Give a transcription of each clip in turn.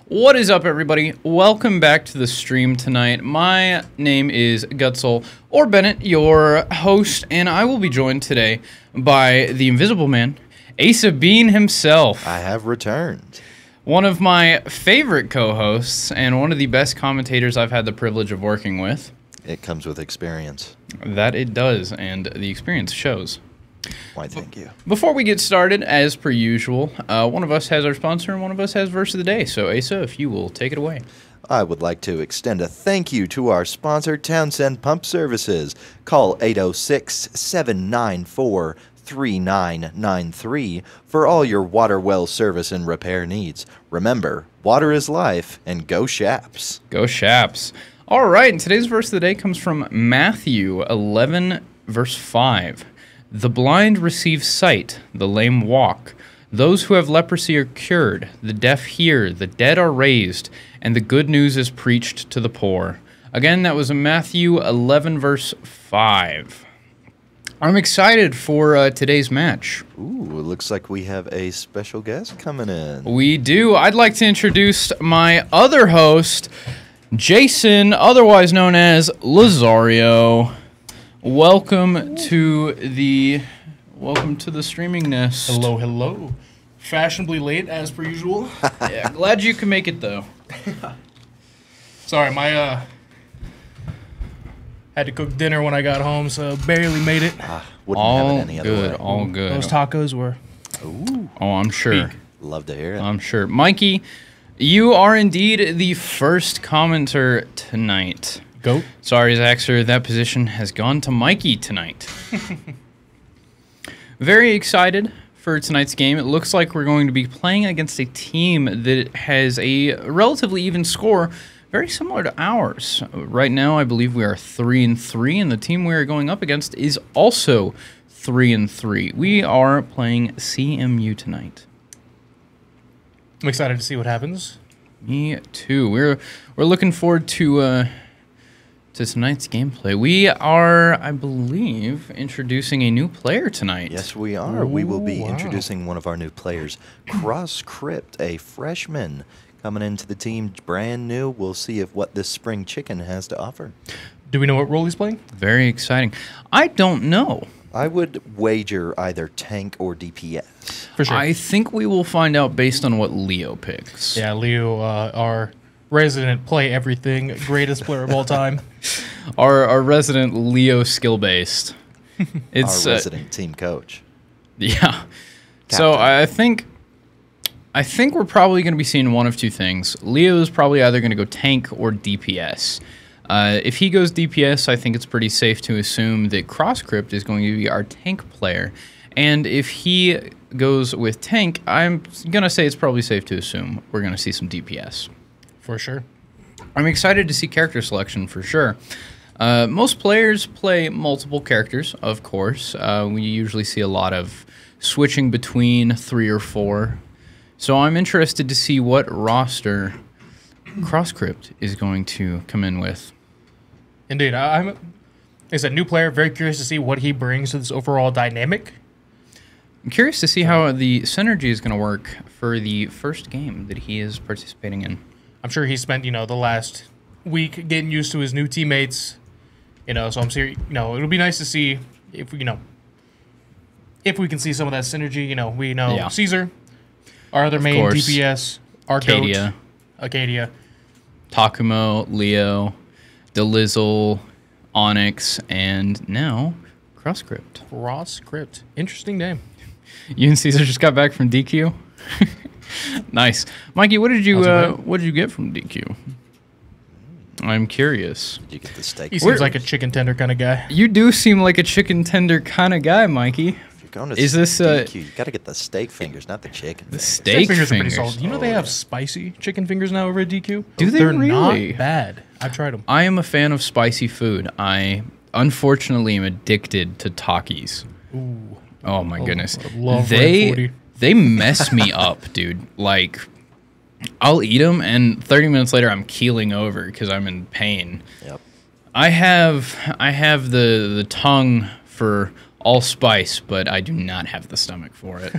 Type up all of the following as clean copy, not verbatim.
What is up, everybody? Welcome back to the stream tonight. My name is Gutzel, or Bennett, your host, and I will be joined today by the Invisible Man, Asa Bean himself. I have returned. One of my favorite co-hosts, and one of the best commentators I've had the privilege of working with. It comes with experience. That it does, and the experience shows. Why, thank you. Before we get started, as per usual, one of us has our sponsor and one of us has Verse of the Day. So, Asa, if you will take it away. I would like to extend a thank you to our sponsor, Townsend Pump Services. Call 806-794-3993 for all your water well service and repair needs. Remember, water is life, and go Shaps. Go Shaps. All right, and today's Verse of the Day comes from Matthew 11, verse 5. The blind receive sight, the lame walk. Those who have leprosy are cured, the deaf hear, the dead are raised, and the good news is preached to the poor. Again, that was Matthew 11, verse 5. I'm excited for today's match. Ooh, it looks like we have a special guest coming in. We do. I'd like to introduce my other host, Jason, otherwise known as Lazario. Welcome to the streaming nest. Hello, hello. Fashionably late as per usual. Yeah, glad you could make it though. Sorry, my had to cook dinner when I got home, so barely made it. Wouldn't have it any other way. All good. Those tacos were. Ooh, Oh, I'm sure. Peak. love to hear it. I'm sure. Mikey, you are indeed the first commenter tonight. Goat. Sorry, Zaxter, that position has gone to Mikey tonight. Very excited for tonight's game. It looks like we're going to be playing against a team that has a relatively even score, very similar to ours. Right now, I believe we are 3-3, and the team we are going up against is also 3-3. We are playing CMU tonight. I'm excited to see what happens. Me too. We're looking forward to tonight's gameplay. We are, I believe, introducing a new player tonight. Yes, we are. We will be Ooh, wow. introducing one of our new players, Cross Crypt, a freshman coming into the team brand new. We'll see what this spring chicken has to offer. Do we know what role he's playing? Very exciting. I don't know. I would wager either tank or DPS. For sure. I think we will find out based on what Leo picks. Yeah, Leo, our resident play everything, greatest player of all time. Our resident Leo skill-based. It's Our resident team coach. Yeah. So I think we're probably going to be seeing one of two things. Leo is probably either going to go tank or DPS. If he goes DPS, I think it's pretty safe to assume that Cross Crypt is going to be our tank player. And if he goes with tank, I'm going to say it's probably safe to assume we're going to see some DPS. For sure. I'm excited to see character selection for sure. Most players play multiple characters, of course. We usually see a lot of switching between 3 or 4. So I'm interested to see what roster Cross Crypt is going to come in with. Indeed. I'm a new player, very curious to see what he brings to this overall dynamic. I'm curious to see how the synergy is going to work for the first game that he is participating in. I'm sure he spent, the last week getting used to his new teammates. So I'm serious. It'll be nice to see if we can see some of that synergy. We know Yeah. Caesar, our other main course. DPS, our Acadia. goat, Acadia, Takumo, Leo, Delizzle, Onyx, and now Cross Crypt. Cross Crypt. Interesting name. You and Caesar just got back from DQ. Nice, Mikey. What did you get from DQ? I'm curious. Did you get the steak? He seems like a chicken tender kind of guy. You do seem like a chicken tender kind of guy, Mikey. If you're going to Is this, DQ, you got to get the steak fingers, not the chicken. The fingers. steak Fingers are pretty fingers. solid. You know they have spicy chicken fingers now over at DQ? Do they They're really? not bad. I've tried them. I am a fan of spicy food. I unfortunately am addicted to Takis. Ooh. Oh my goodness. I love Red 40. They mess me up, dude. Like, I'll eat them, and 30 minutes later, I'm keeling over because I'm in pain. Yep. I have the tongue for all spice, but I do not have the stomach for it.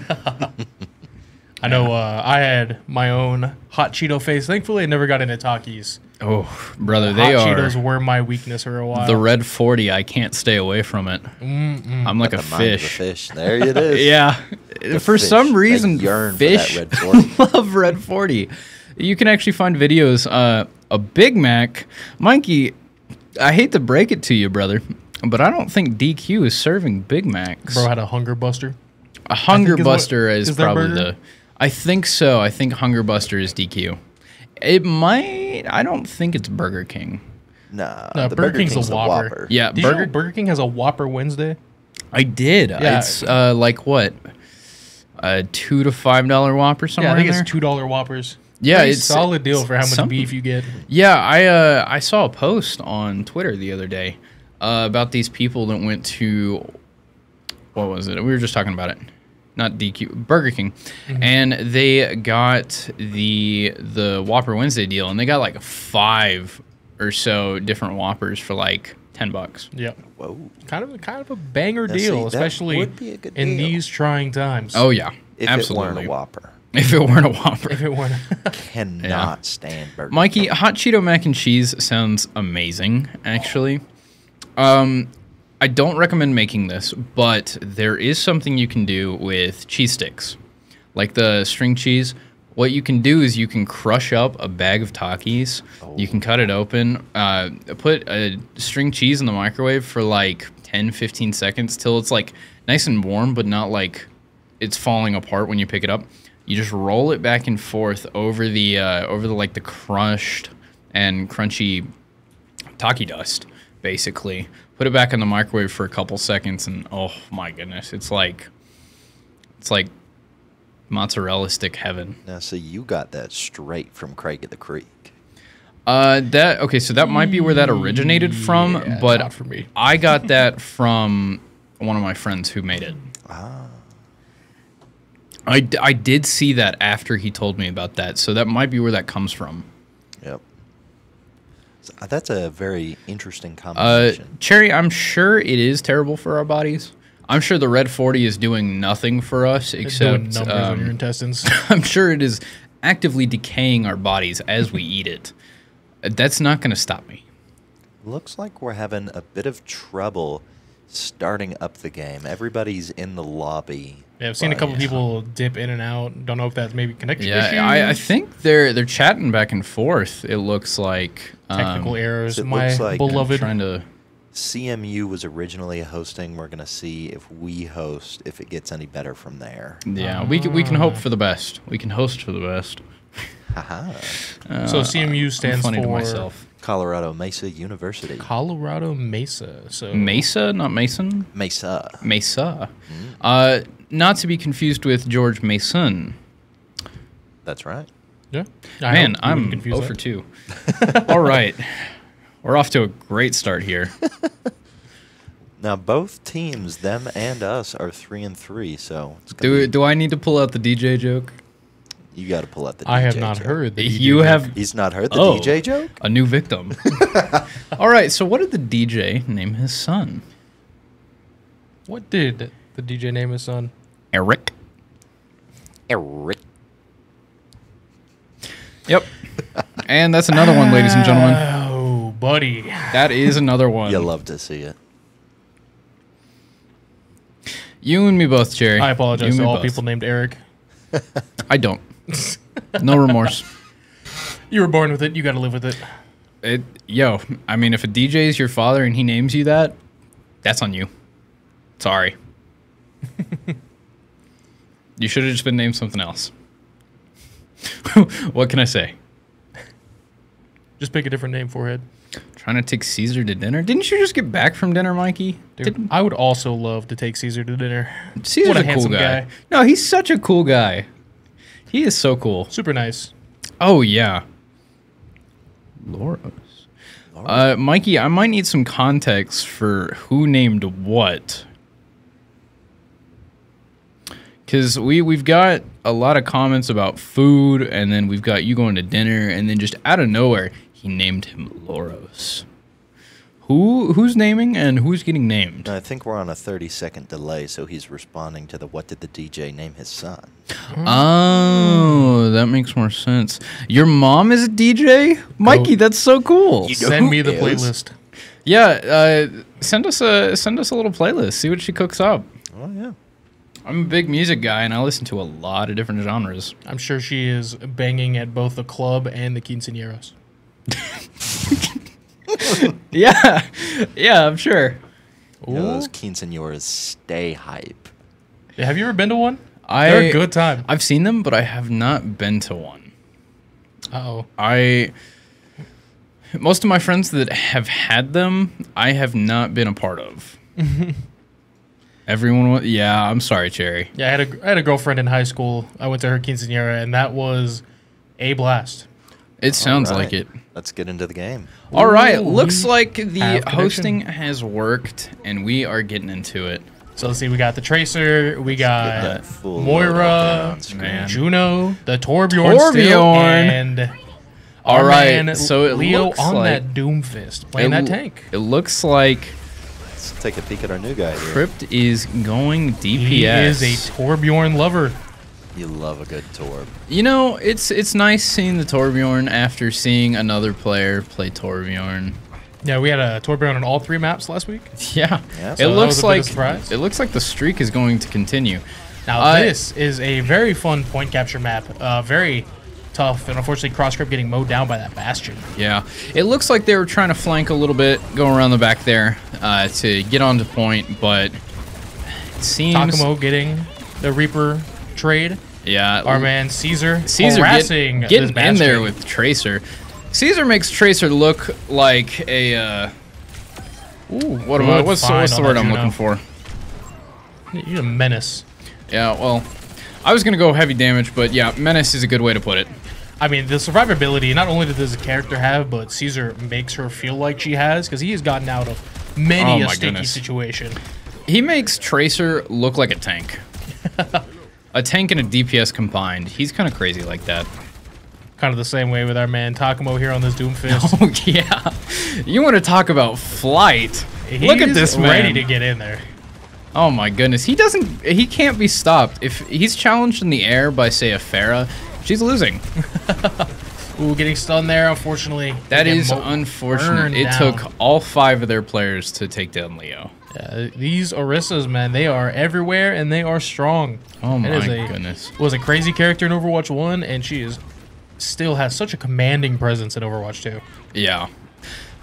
I know I had my own hot Cheeto phase. Thankfully, I never got into Takis. Oh, brother, Hot they Cheetos are were my weakness for a while. the red 40. I can't stay away from it. I'm like a The mind of a fish. fish. There it is. Yeah. For fish. some They reason, yearn for fish that red 40. love red 40. You can actually find videos. A Big Mac, Mikey, I hate to break it to you, brother, but I don't think DQ is serving Big Macs. Bro had a Hunger Buster. A Hunger is Buster what- is is that probably burger? the... I think so. I think Hunger Buster is DQ. It might... I don't think it's Burger King. Nah, No, the Burger King's a Whopper. Yeah, Did you know Burger King has a Whopper Wednesday? I did. Yeah. It's like what? A $2 to $5 Whopper somewhere Yeah, I think in there? it's $2 Whoppers. Yeah, Pretty it's solid deal for how much something. beef you get. Yeah, I saw a post on Twitter the other day about these people that went to, what was it? We were just talking about it. Not DQ, Burger King. And they got the Whopper Wednesday deal, and they got like 5 or so different Whoppers for like $10. Yep. Whoa. Kind of a banger Now, deal, see, that especially would be a good in deal. these trying times. Oh yeah, If absolutely. it weren't a Whopper. If it weren't a Whopper. If it weren't. Cannot stand Burger Mikey, King. hot Cheeto mac and cheese sounds amazing, actually. I don't recommend making this, but there is something you can do with cheese sticks. Like the string cheese. What you can do is you can crush up a bag of Takis. You can cut it open, put a string cheese in the microwave for like 10, 15 seconds till it's like nice and warm, but not like it's falling apart when you pick it up. You just roll it back and forth over the like the crushed and crunchy Taki dust, basically. Put it back in the microwave for a couple seconds, and oh my goodness, it's like mozzarella stick heaven. Now, see, you got that straight from Craig of the Creek. So that might be where that originated from, Yeah, but not for me. I got that from one of my friends who made it. I did see that after he told me about that, so that might be where that comes from. Yep. So, that's a very interesting combination. Cherry, I'm sure it is terrible for our bodies. I'm sure the Red 40 is doing nothing for us Doing except numbers on your intestines. I'm sure it is actively decaying our bodies as we eat it. That's not going to stop me. Looks like we're having a bit of trouble starting up the game. Everybody's in the lobby. Yeah, I've seen a couple people dip in and out. Don't know if that's maybe connection issues. Yeah, I think they're chatting back and forth. It looks like Technical errors. it My looks like- beloved. trying to. CMU was originally hosting. We're going to see if we host, if it gets any better from there. Yeah, we can hope for the best. We can host for the best. Haha. So CMU I'm stands funny to for myself. Colorado Mesa University. Colorado Mesa. So Mesa, not Mason. Mesa. Mesa. Not to be confused with George Mason. That's right. Yeah. Man, I'm 0 for 2. All right. We're off to a great start here. Now, both teams, them and us, are 3-3, so it's gonna Do I need to pull out the DJ joke? you got to pull out the DJ I have not joke. heard. The You DJ have He's not heard the Oh. DJ joke? a new victim. All right, so what did the DJ name his son? What did the DJ name his son? Eric. Eric. Yep. And that's another one, ladies and gentlemen. Oh, buddy. That is another one. You love to see it. You and me both, Jerry. I You apologize and to me all both. people named Eric. I don't. No remorse. You were born with it. You got to live with it. I mean, if a DJ is your father and he names you that, that's on you. Sorry. You should have just been named something else. What can I say? Just pick a different name, forehead. Trying to take Caesar to dinner? Didn't you just get back from dinner, Mikey? Dude, I would also love to take Caesar to dinner. Caesar's What a a cool handsome guy. guy. No, he's such a cool guy. He is so cool. Super nice. Oh, yeah. Loros. Mikey, I might need some context for who named what. Because we've got a lot of comments about food, and then we've got you going to dinner, and then just out of nowhere, he named him Loros. Who's naming and who's getting named? I think we're on a 30-second delay, so he's responding to the what did the DJ name his son? Oh, that makes more sense. Your mom is a DJ? Mikey, that's so cool. You know Send who me the is? playlist. Yeah, send us a little playlist. See what she cooks up. Oh, yeah. I'm a big music guy, and I listen to a lot of different genres. I'm sure she is banging at both the club and the quinceañeras. Yeah, I'm sure. You know, those quinceañeras stay hype. Yeah, have you ever been to one? They're a good time. I've seen them, but I have not been to one. Uh-oh. Most of my friends that have had them, I have not been a part of. Yeah, I'm sorry, Cherry. Yeah, I had a girlfriend in high school. I went to her quinceañera, and that was a blast. It sounds All right, like it. Let's get into the game. All right, Ooh, looks we like the have hosting connection. has worked, and we are getting into it. So let's see, we got the Tracer, we Get got that full load up there Moira, on screen. man. Juno, the Torbjorn, still, Torbjorn. and All our right, man so it Leo looks on like that Doomfist, playing that tank. It looks like Let's take a peek at our new guy here. Crypt is going DPS. He is a Torbjorn lover. You love a good Torb. You know, it's nice seeing the Torbjorn after seeing another player play Torbjorn. Yeah, we had a Torbjorn on all 3 maps last week. Yeah, Yeah, it so that looks was a bit of like a surprise. it looks like the streak is going to continue. Now this is a very fun point capture map. Very tough, and unfortunately Crossgrip getting mowed down by that Bastion. Yeah, it looks like they were trying to flank a little bit, go around the back there to get onto point, but it seems Takamo getting the Reaper trade. yeah, Our man Caesar getting harassing this in Bastion. there with Tracer. Caesar makes Tracer look like a Ooh, what's the word I'm looking for? You're a menace. Yeah, well, I was gonna go heavy damage, but yeah, menace is a good way to put it. I mean, the survivability, not only does the character have, but Caesar makes her feel like she has, because he has gotten out of many Oh a my sticky goodness. situation. He makes Tracer look like a tank. A tank and a DPS combined. He's kind of crazy like that. Kind of the same way with our man Takamo here on this Doomfist. Oh yeah, you want to talk about flight? Look at He's this man. ready to get in there. Oh my goodness, he can't be stopped. If he's challenged in the air by, say, a Pharah, she's losing. Ooh, getting stunned there, unfortunately. That They get is unfortunate. burned It down. took all 5 of their players to take down Leo. Yeah, these Orissas, man, they are everywhere and they are strong. Oh That is my goodness. Was a crazy character in Overwatch 1, and she still has such a commanding presence in Overwatch 2. Yeah.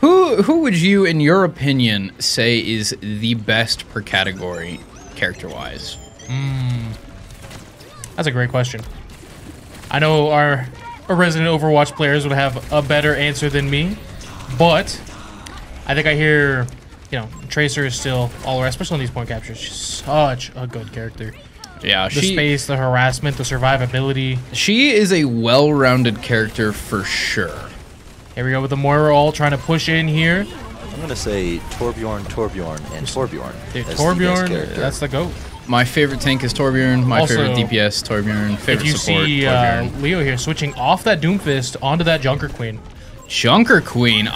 Who would you, in your opinion, say is the best per category, character-wise? That's a great question. I know our resident Overwatch players would have a better answer than me, but I think I hear, Tracer is still all around, especially on these point captures. She's such a good character. Yeah, The space, the harassment, the survivability. she is a well-rounded character for sure. Here we go with the Moira all trying to push in here. I'm going to say Torbjorn, and Torbjorn. Dude, as the best Torbjorn, character. that's the GOAT. My favorite tank is Torbjorn. My Also, favorite DPS, Torbjorn. Favorite If you support, see Torbjorn. Leo here switching off that Doomfist onto that Junker Queen. Junker Queen.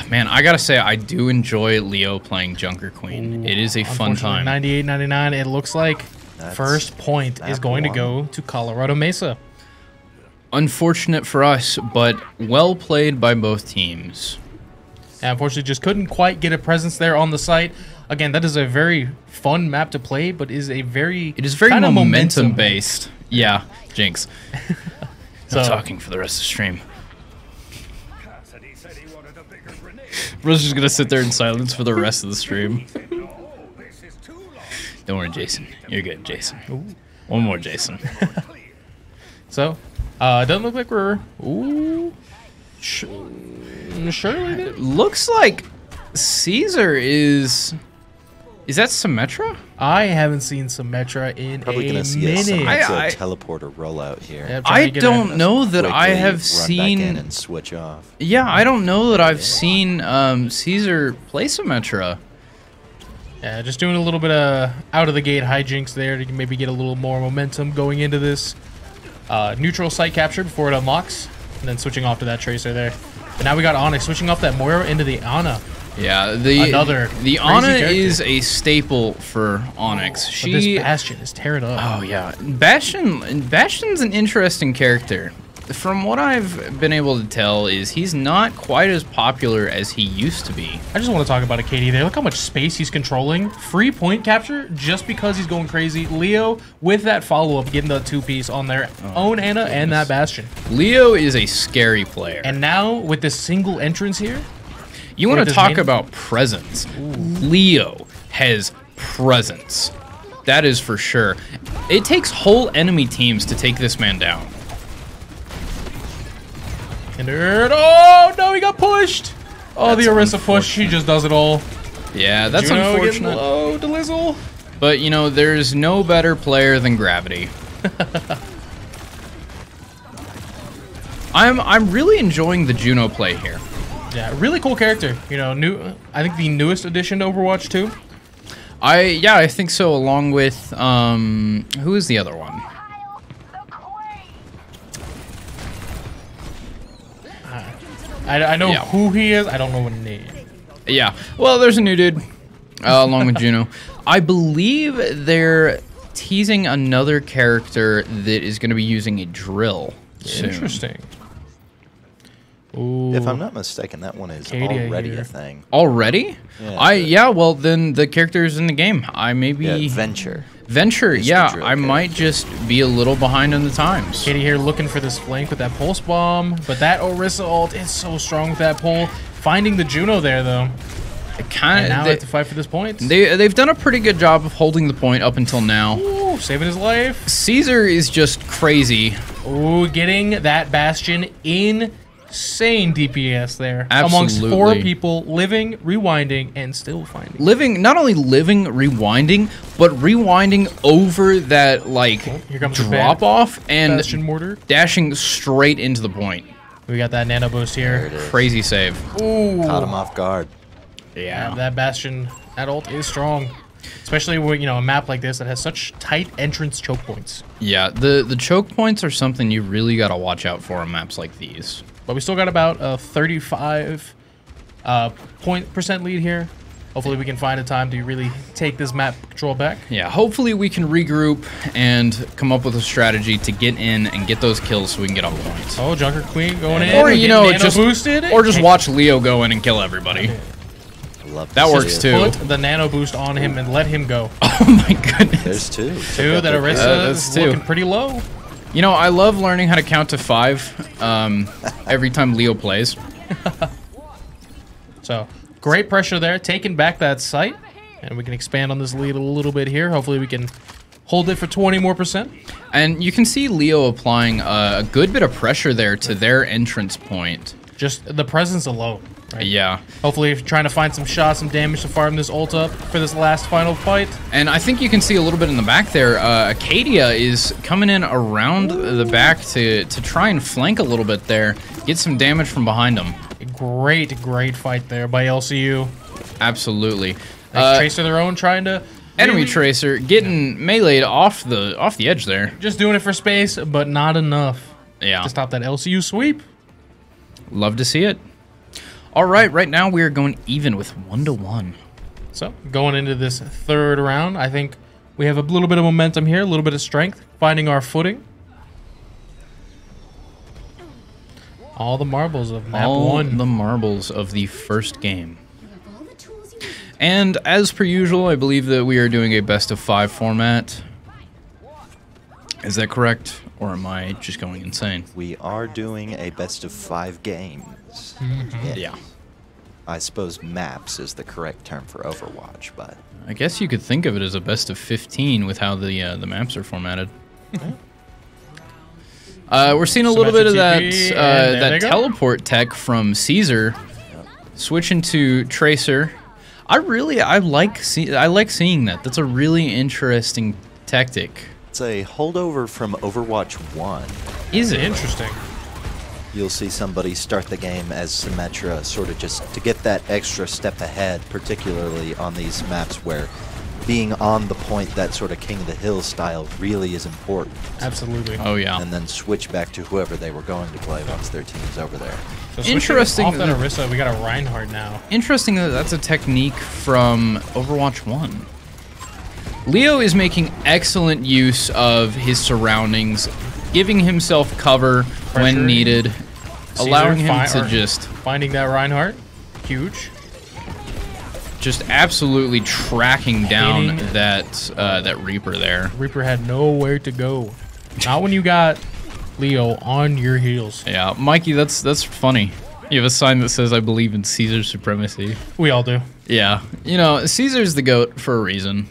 Man, I gotta say, I do enjoy Leo playing Junker Queen. It is a fun time. 98-99. It looks like first point is map going to one. go to Colorado Mesa. Unfortunate for us, but well played by both teams. And unfortunately, just couldn't quite get a presence there on the site. Again, that is a very fun map to play, but is a very It is very kinda momentum based. Yeah, Jinx. So, I'm talking for the rest of the stream. Bro's just gonna sit there in silence for the rest of the stream. Don't worry, Jason. You're good, Jason. One more, Jason. So, it doesn't look like we're. Ooh. Surely. Looks like Caesar is. Is that Symmetra? I haven't seen Symmetra in Probably a going to see a minute. I- teleporter rollout here. Yeah, I'm trying I to get don't a- know that I Quickly have run back in seen. and switch off. Yeah, I don't know that I've seen Caesar play Symmetra. Yeah, just doing a little bit of out of the gate hijinks there to maybe get a little more momentum going into this neutral site capture before it unlocks, and then switching off to that Tracer there. But now we got Onyx switching off that Moira into the Ana. Yeah, Another the crazy Ana character. is a staple for Onyx. But this Bastion is tearing up. Oh yeah, Bastion's an interesting character. From what I've been able to tell, is he's not quite as popular as he used to be. I just want to talk about Katie there. Look how much space he's controlling. Free point capture just because he's going crazy. Leo with that follow-up, getting the 2-piece on their own Ana and that Bastion. Leo is a scary player. And now with this single entrance here, You want to talk about presence. Leo has presence. That is for sure. It takes whole enemy teams to take this man down. and oh no, he got pushed. Oh, That's the Orisa push, he just does it all. Yeah, that's Juno getting unfortunate. low, Delizzle. But, you know, there's no better player than Gravity. I'm really enjoying the Juno play here. Yeah, really cool character. You know, I think the newest addition to Overwatch 2. I think so, along with who is the other one? I know Yeah. who he is. I don't know what name. Yeah. Well, there's a new dude along with Juno. I believe they're teasing another character that is going to be using a drill soon. Interesting. Ooh. If I'm not mistaken, that one is Katie, I already hear. a thing. Already? Yeah. Well, then the character is in the game. I maybe Yeah, Venture. Venture. is the Yeah, drill I might just be a little behind on the times. Katie here looking for this flank with that pulse bomb, but that Orisa ult is so strong with that pull. Finding the Juno there though. And now they have to fight for this point. They've done a pretty good job of holding the point up until now. Ooh, saving his life. Caesar is just crazy. Ooh, getting that Bastion insane DPS there. Amongst Absolutely. 4 people living, rewinding, and still finding. Not only living, rewinding, but rewinding over that like Here comes the drop off and Bastion mortar. dashing straight into the point. We got that nano boost There here. it is. Crazy save. Ooh. Caught him off guard. Yeah, that Bastion, that ult is strong. Especially with, you know, a map like this that has such tight entrance choke points. Yeah, the choke points are something you really got to watch out for on maps like these. But we still got about a 35% lead here. Hopefully we can find a time to really take this map control back. Yeah, hopefully we can regroup and come up with a strategy to get in and get those kills so we can get on points. Oh, Junker Queen going in. Or, you know, getting nano just boosted. or just watch Leo go in and kill everybody. Love That to works see too. it. Put the nano boost on him and let him go. Oh my goodness. There's 2. Two, that Orisa that's is 2. looking pretty low. You know, I love learning how to count to 5 every time Leo plays. So, great pressure there. Taking back that site. And we can expand on this lead a little bit here. Hopefully we can hold it for 20 more %. And you can see Leo applying a good bit of pressure there to their entrance point. Just the presence alone. Right? Yeah. Hopefully if you're trying to find some shots, some damage to farm this ult up for this last final fight. And I think you can see a little bit in the back there. Acadia is coming in around the back to try and flank a little bit there. Get some damage from behind him. Great fight there by LCU. Absolutely. Nice Tracer their own, trying to Enemy really- Tracer getting meleeed off the edge there. just doing it for space, but not enough Yeah. to stop that LCU sweep. Love to see it. All right, right now we are going even with 1-1. So going into this third round, I think we have a little bit of momentum here, a little bit of strength, finding our footing. All the marbles of map All 1. the marbles of the first game. And as per usual, I believe that we are doing a best of 5 format. Is that correct? Or am I just going insane? We are doing a best of 5 games. Yeah. I suppose maps is the correct term for Overwatch, but I guess you could think of it as a best of 15 with how the maps are formatted. We're seeing a little bit of that Symmetric TP, and there that they go. teleport tech from Caesar, switching to Tracer. I like seeing that. That's a really interesting tactic. it's a holdover from Overwatch 1. Is it? Interesting. You'll see somebody start the game as Symmetra, sort of just to get that extra step ahead, particularly on these maps where being on the point, that sort of King of the Hill style really is important. Absolutely. Oh, yeah. And then switch back to whoever they were going to play once their team's over there. So Interesting off that that- Orisa, we got a Reinhardt now. Interesting that that's a technique from Overwatch 1. Leo is making excellent use of his surroundings, giving himself cover when Pressuring needed, Caesar allowing him fi- to or just finding that Reinhardt. Huge. absolutely tracking down Hitting. that Reaper there. Reaper had nowhere to go. Not when you got Leo on your heels. Yeah, Mikey, that's funny. You have a sign that says, "I believe in Caesar's supremacy." We all do. Yeah, you know, Caesar's the GOAT for a reason.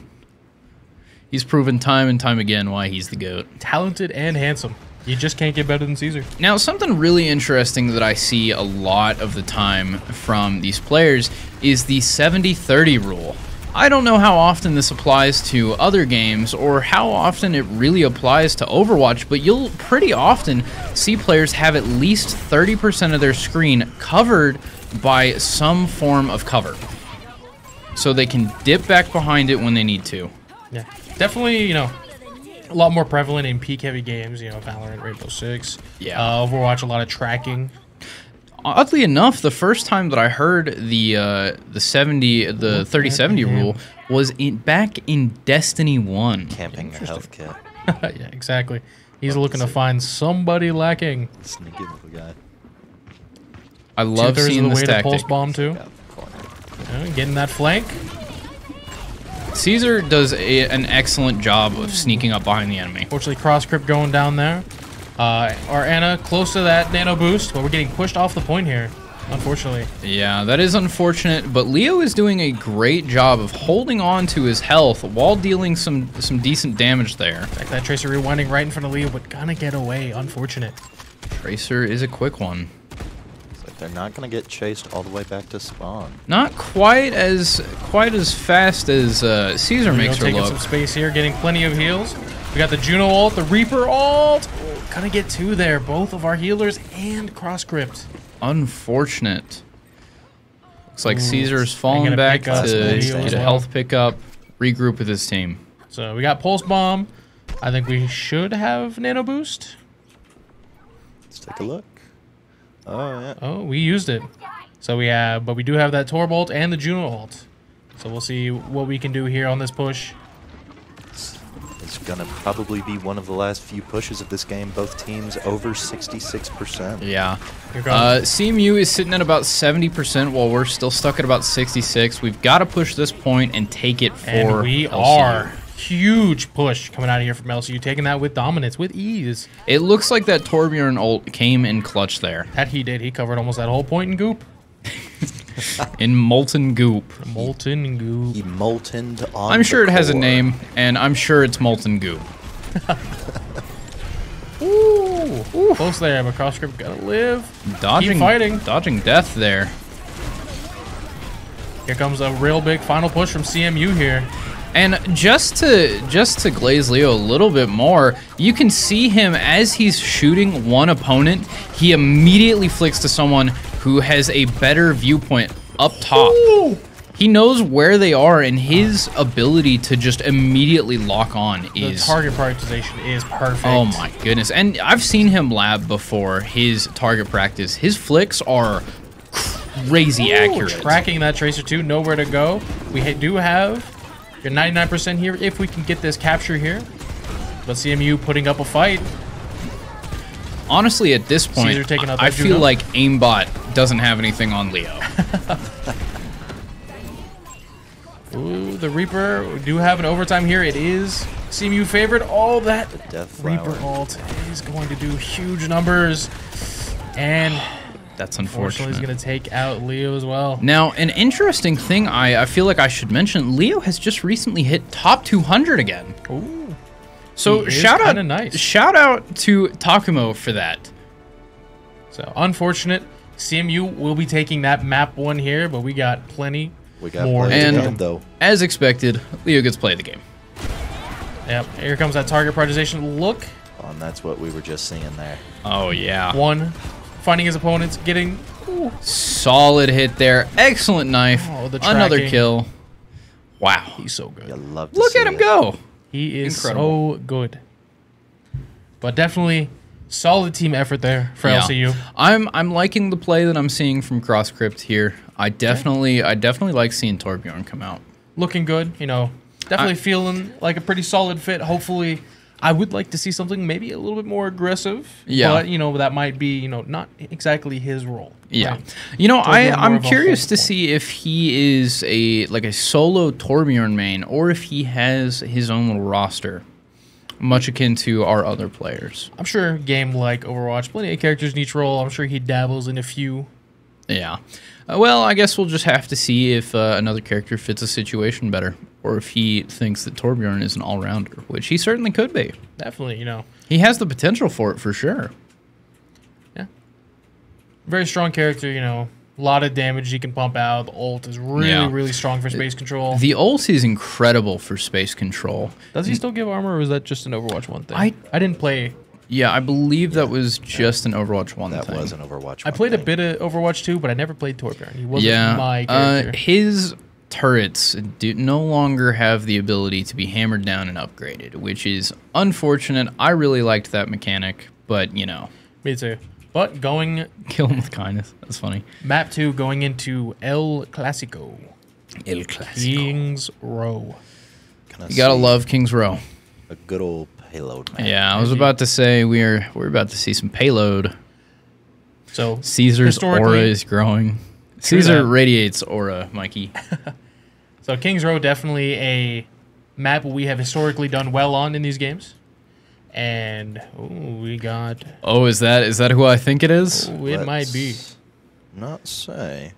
He's proven time and time again why he's the GOAT. Talented and handsome. You just can't get better than Caesar. Now, something really interesting that I see a lot of the time from these players is the 70-30 rule. I don't know how often this applies to other games or how often it really applies to Overwatch, but you'll pretty often see players have at least 30% of their screen covered by some form of cover, so they can dip back behind it when they need to. Yeah. Definitely, you know, a lot more prevalent in peak-heavy games, you know, Valorant, Rainbow Six. Yeah. Overwatch, a lot of tracking. Oddly enough, the first time that I heard the 30-70 rule was back in Destiny 1. Camping your health kit. Yeah, exactly. He's looking to find somebody lacking. Sneaky little guy. I love 2/3 seeing of the this way to tactic. pulse bomb too. Out the corner. Getting that flank. Caesar does an excellent job of sneaking up behind the enemy. Fortunately, cross grip going down there. Our Anna close to that nano boost, but we're getting pushed off the point here, unfortunately. Yeah, that is unfortunate, but Leo is doing a great job of holding on to his health while dealing some decent damage there. Like that Tracer rewinding right in front of Leo, but gonna get away. Unfortunate. Tracer is a quick one. It's like they're not going to get chased all the way back to spawn. Not quite as fast as Caesar Leo makes her taking look. some space here, getting plenty of heals. We got the Juno ult, the Reaper ult. Oh, gonna get two there. Both of our healers and cross gripped. Unfortunate. Looks like Ooh, Caesar's and falling gonna back pick up to the get heal as a well. health pickup, regroup with his team. So we got pulse bomb. I think we should have nano boost. Let's take a look. Oh, yeah. Oh, we used it. So we have, but we do have that Torb ult and the Juno ult. So we'll see what we can do here on this push. It's going to probably be one of the last few pushes of this game. Both teams over 66%. Yeah. Here comes. CMU is sitting at about 70% while we're still stuck at about 66. We've got to push this point and take it for And we LCU. are. Huge push coming out of here from LCU, taking that with dominance, with ease. It looks like that Torbjorn ult came in clutch there. That he did. He covered almost that whole point in goop. In molten goop. Molten goop. He moltened on I'm sure the it has a core. name, and I'm sure it's molten goop. Ooh. Close there, but cross grip gotta live. Dodging, fighting. Dodging death there. Here comes a real big final push from CMU here. And just to glaze Leo a little bit more, you can see him as he's shooting one opponent, he immediately flicks to someone who has a better viewpoint up top. Ooh. He knows where they are, and his ability to just immediately lock on The is... target prioritization is perfect. Oh my goodness. And I've seen him lab before his target practice. His flicks are crazy accurate. Tracking that Tracer too, nowhere to go. We do have your 99% here if we can get this capture here. But CMU putting up a fight. Honestly, at this point, Caesar taking out I that feel Juno. like aimbot doesn't have anything on Leo. Ooh, the Reaper. We do have an overtime here. It is CMU favored. All that Death Reaper Flower. ult is going to do huge numbers. And That's unfortunately, he's unfortunate. going to take out Leo as well. Now, an interesting thing I feel like I should mention, Leo has just recently hit top 200 again. Ooh. So He is shout kinda nice. shout out to Takumo for that. So unfortunate. CMU will be taking that map one here, but we got plenty. We got more plenty to And- to come. come, though. As expected, Leo gets play of the game. Yep, here comes that target prioritization. Look, Oh, and that's what we were just seeing there. Oh yeah. one, finding his opponents, getting. Ooh. Solid hit there. Excellent knife. Oh, the Another tracking. kill. Wow. He's so good. You love to Look see at him it. go. He is Incredible. so good. But definitely solid team effort there for Yeah. LCU. I'm liking the play that I'm seeing from Cross Crypt here. I definitely like seeing Torbjorn come out. Looking good, you know. Definitely feeling like a pretty solid fit. Hopefully, I would like to see something maybe a little bit more aggressive. Yeah. But, you know, that might be, you know, not exactly his role. Yeah. right? You know, Torbjorn more I'm of a curious hold to point. see if he is a solo Torbjorn main or if he has his own little roster, much akin to our other players. I'm sure game like Overwatch, plenty of characters in each role. I'm sure he dabbles in a few. Yeah. Well, I guess we'll just have to see if another character fits a situation better, or if he thinks that Torbjorn is an all-rounder, which he certainly could be. Definitely, you know. He has the potential for it for sure. Yeah. Very strong character, you know. A lot of damage he can pump out. The ult is really, really strong for space control. The ult is incredible for space control. Does he still give armor, or is that just an Overwatch 1 thing? I didn't play. Yeah, I believe that was just an Overwatch 1 That thing. was an Overwatch. I played a bit of Overwatch 2, but I never played Torbjorn. He wasn't Yeah, my character. his turrets no longer have the ability to be hammered down and upgraded, which is unfortunate. I really liked that mechanic, but, you know, Me too. But going kill him with kindness. That's funny. map 2 going into El Clasico. El Clasico. Kings Row. You gotta love King's Row. a good old payload, man. Yeah, I was about to say we're about to see some payload. So Caesar's aura historically- is growing. True Caesar that. radiates aura, Mikey. So Kings Row definitely a map we have historically done well on in these games. And we got Oh, is that who I think it is? it might be. Let's not say,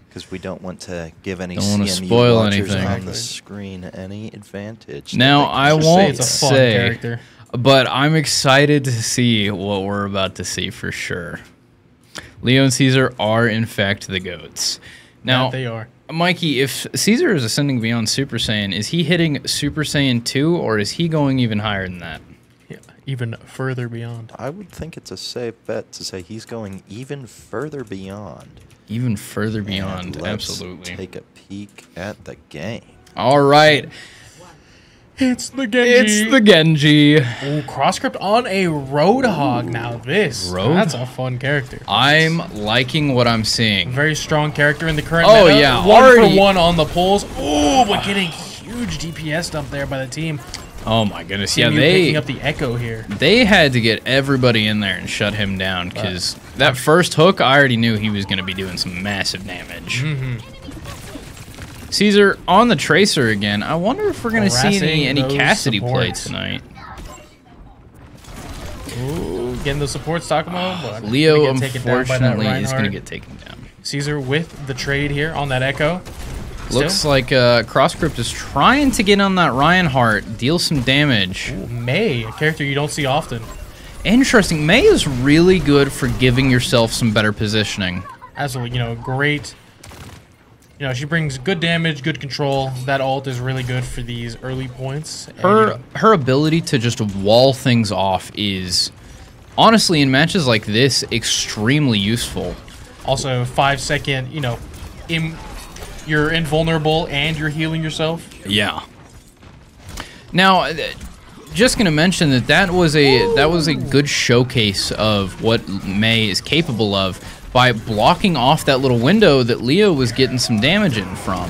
because we don't want to give any Don't wanna CMU spoil watchers anything. on the screen any advantage. that Now, they can I just won't say It's a that. fun say, character. but I'm excited to see what we're about to see for sure. Leo and Caesar are, in fact, the GOATs. Now, That they are. Mikey, if Caesar is ascending beyond Super Saiyan, is he hitting Super Saiyan 2, or is he going even higher than that? Yeah, even further beyond. I would think it's a safe bet to say he's going even further beyond. Even further And beyond, let's absolutely. Take a peek at the game. All right, It's the Genji. it's the Genji. Ooh, cross script on a Roadhog. Now this, Road- that's a fun character. I'm liking what I'm seeing. Very strong character in the current Oh, meta. yeah, One already- for one on the pulls. Ooh, but getting huge DPS dump there by the team. Oh my goodness, yeah, CMU picking up the echo here. they had to get everybody in there and shut him down because that first hook, I already knew he was going to be doing some massive damage. Caesar on the Tracer again. I wonder if we're going to see any Harassing those Cassidy play supports. tonight. Ooh, getting the support Takamo, but Leo, gonna get taken down by that unfortunately, is going to Reinhardt. get taken down. Caesar with the trade here on that echo. Looks like Crosscrypt is trying to get on that Reinhardt, deal some damage. Ooh, May, a character you don't see often. Interesting. May is really good for giving yourself some better positioning. Absolutely, you know, great. You know, she brings good damage, good control. That ult is really good for these early points. And, you know, Her ability to just wall things off is, honestly, in matches like this, extremely useful. also 5-second, you know, you're invulnerable and you're healing yourself. Yeah. Now, just gonna mention that was a good showcase of what May is capable of by blocking off that little window that Leo was getting some damage in from.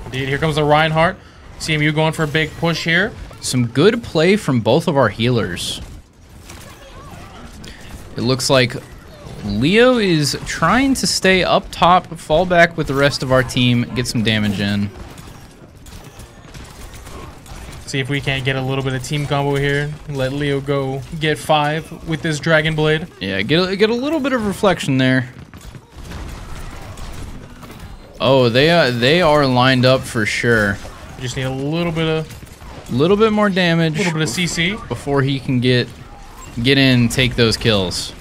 Indeed, here comes the Reinhardt. CMU going for a big push here. Some good play from both of our healers. It looks like Leo is trying to stay up top, fall back with the rest of our team, get some damage in. See if we can't get a little bit of team combo here. Let Leo go get 5 with this Dragon Blade. Yeah, get a little bit of reflection there. Oh, they are lined up for sure. We just need a little bit More damage of CC. before he can get in, take those kills.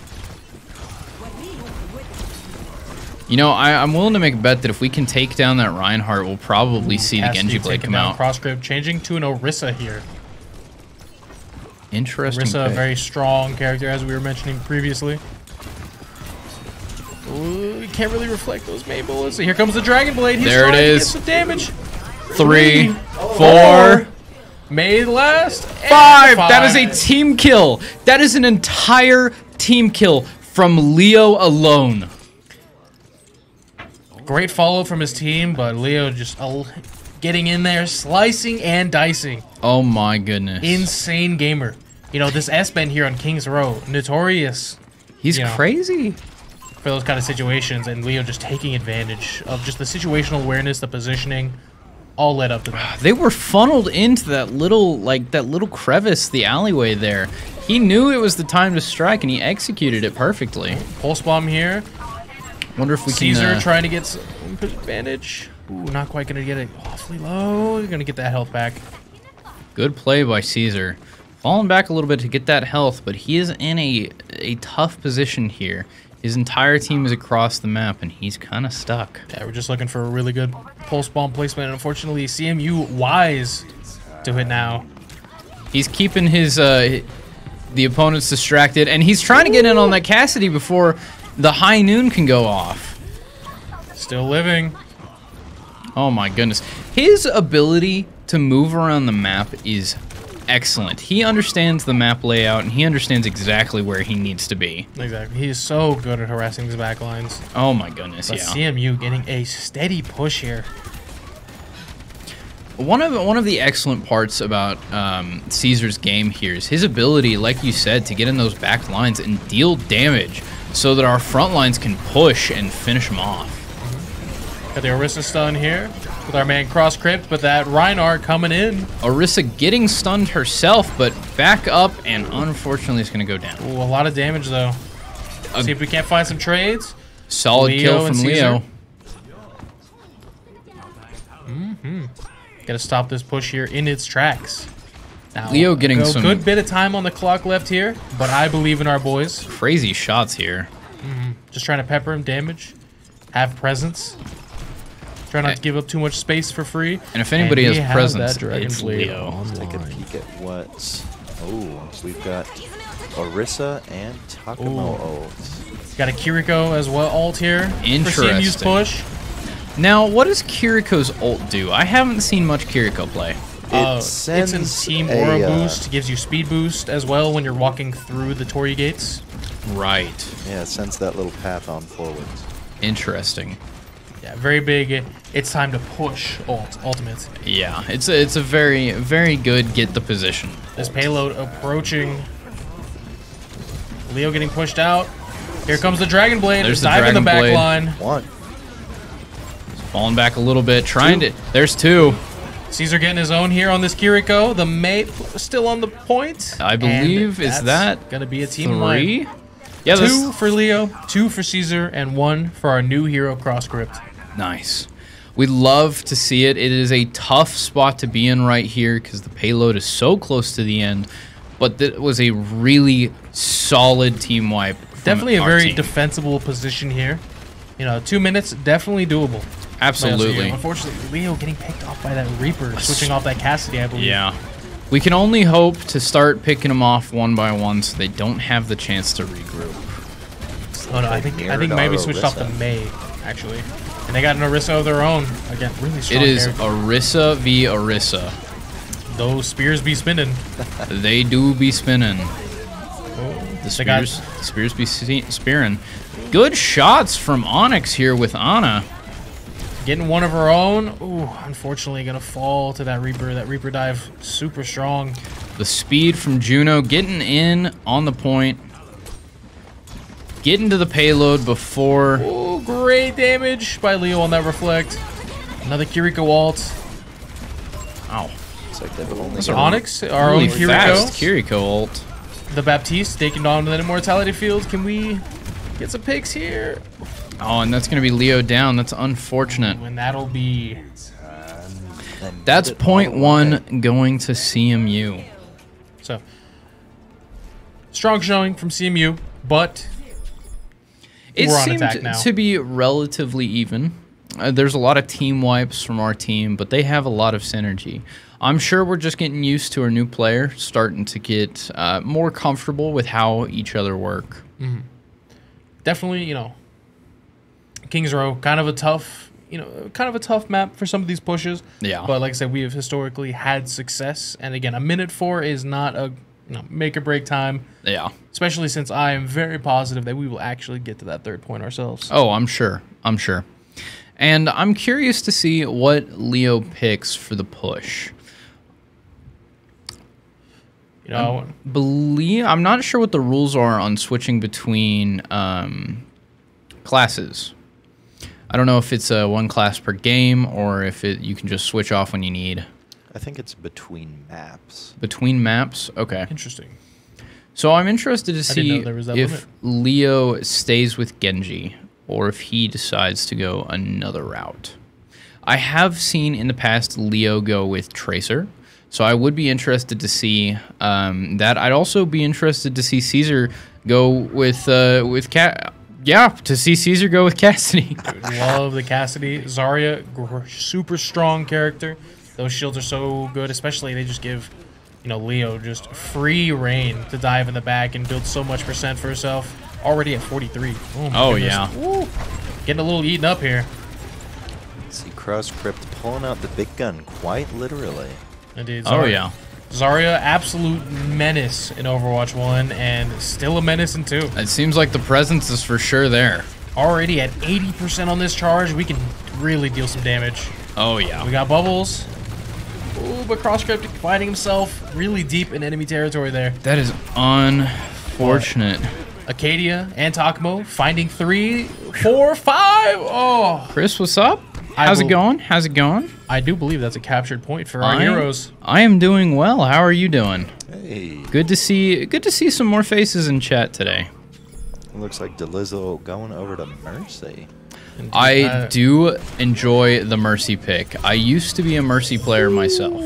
You know, I'm willing to make a bet that if we can take down that Reinhardt, we'll probably see the Genji blade come out. Cross grip changing to an Orisa here. Interesting. Orisa, a pick. very strong character as we were mentioning previously. Ooh, you can't really reflect those May bullets. So here comes the Dragon Blade. He's There it trying is. to get some damage. 3, 4, May last. 5. That is a team kill. That is an entire team kill from Leo alone. Great follow from his team, but Leo just getting in there, slicing and dicing. Oh my goodness. Insane gamer. You know, this S-Bend here on Kings Row, notorious. He's crazy for those kind of situations, and Leo just taking advantage of just the situational awareness, the positioning, all led up to that. They were funneled into that little crevice, the alleyway there. He knew it was the time to strike, and he executed it perfectly. Pulse bomb here. Wonder if we Caesar can... trying to get some advantage. Ooh, not quite going to get it awfully low. You're going to get that health back. Good play by Caesar. Falling back a little bit to get that health, but he is in a tough position here. His entire team is across the map, and he's kind of stuck. Yeah, we're just looking for a really good pulse bomb placement, and unfortunately, CMU wise to hit now. He's keeping his the opponents distracted, and he's trying to get in on that Cassidy before the high noon can go off. Still living. Oh my goodness. His ability to move around the map is excellent. He understands the map layout, and he understands exactly where he needs to be. Exactly. He is so good at harassing these back lines. Oh my goodness, but yeah. CMU getting a steady push here. One of the excellent parts about Caesar's game here is his ability, like you said, to get in those back lines and deal damage so that our front lines can push and finish him off. Got the Orisa stun here with our man Cross Crypt, but that Reinhardt coming in. Orisa getting stunned herself, but back up, and unfortunately it's going to go down. Ooh, a lot of damage, though. See if we can't find some trades. Solid kill from Leo. Got to stop this push here in its tracks. Now, Leo getting some good bit of time on the clock left here, but I believe in our boys. Crazy shots here. Just trying to pepper him, damage, have presence. Try not to give up too much space for free. And if anybody has presence, it's Leo. Let's take a peek at what... Oh, we've got Orisa and Takamo ult. Got a Kiriko as well, ult here. Interesting. For CMU's push. Now, what does Kiriko's ult do? I haven't seen much Kiriko play. It's in team aura boost. Gives you speed boost as well when you're walking through the Torii gates. Right. Yeah, it sends that little path on forwards. Interesting. Yeah, very big. It's time to push ultimate. Yeah, it's a very, very good get the position. This payload approaching. Leo getting pushed out. Here comes the Dragon Blade. There's the dive in the back Blade. line. One. Falling back a little bit, trying to... There's 2. Caesar getting his own here on this Kiriko. The mate still on the point. I believe, is that going to be a team 3? line. Yeah, 2 for Leo, 2 for Caesar, and 1 for our new hero, Cross Crypt. Nice. We love to see it. It is a tough spot to be in right here because the payload is so close to the end. But that was a really solid team wipe. Definitely a very defensible position here. You know, 2 minutes, definitely doable. Absolutely. Unfortunately, Leo getting picked off by that Reaper, switching off that Cassidy, I believe. Yeah. We can only hope to start picking them off one by one so they don't have the chance to regroup. Oh no, I think maybe switched off to May, actually. And they got an Orisa of their own. Again, really strong It is character. Orisa v. Orisa. Those spears be spinning. They do be spinning. Oh, The spears be spearing. Good shots from Onyx here with Ana. Getting one of her own. Ooh, unfortunately gonna fall to that Reaper. That Reaper dive, super strong. The speed from Juno getting in on the point. Getting to the payload before... Ooh, great damage by Leo on that reflect. Another Kiriko ult. Ow. It's like they've only So Onyx, our Really own Kiriko. fast Kiriko ult. The Baptiste taking on the Immortality Field. Can we get some picks here? Oh, and that's going to be Leo down. That's unfortunate. And that'll be... That's point 1 going to CMU. So, strong showing from CMU, but It we're on attack seemed now. to be relatively even. There's a lot of team wipes from our team, but they have a lot of synergy. I'm sure we're just getting used to our new player, starting to get more comfortable with how each other work. Definitely, you know, Kings Row, kind of a tough, kind of a tough map for some of these pushes. Yeah. But like I said, we have historically had success. And again, a minute 4 is not a make or break time. Yeah. Especially since I am very positive that we will actually get to that 3rd point ourselves. Oh, I'm sure. And I'm curious to see what Leo picks for the push. I'm not sure what the rules are on switching between classes. I don't know if it's one class per game or if you can just switch off when you need. I think it's between maps. Between maps? Okay. Interesting. So I'm interested to see there was that if limit. Leo stays with Genji or if he decides to go another route. I have seen in the past Leo go with Tracer, so I would be interested to see that. I'd also be interested to see Caesar go with to see Caesar go with Cassidy. Dude, love the Cassidy. Zarya, super strong character. Those shields are so good, especially they just give, Leo just free reign to dive in the back and build so much percent for herself. Already at 43. Oh yeah. Woo. Getting a little eaten up here. See Cross Crypt pulling out the big gun, quite literally. Indeed. Oh yeah. Zarya, absolute menace in Overwatch 1 and still a menace in 2. It seems like the presence is for sure there. Already at 80% on this charge, we can really deal some damage. Oh yeah. We got Bubbles. Ooh, but Cross Crypt finding himself really deep in enemy territory there. That is unfortunate. Acadia and Takamo finding 3, 4, 5. Oh, Chris, what's up? How's it going? I do believe that's a captured point for our heroes. I am doing well. How are you doing? Hey. Good to see some more faces in chat today. It looks like Delizzo going over to Mercy. Indeed. I do enjoy the Mercy pick. I used to be a Mercy player myself.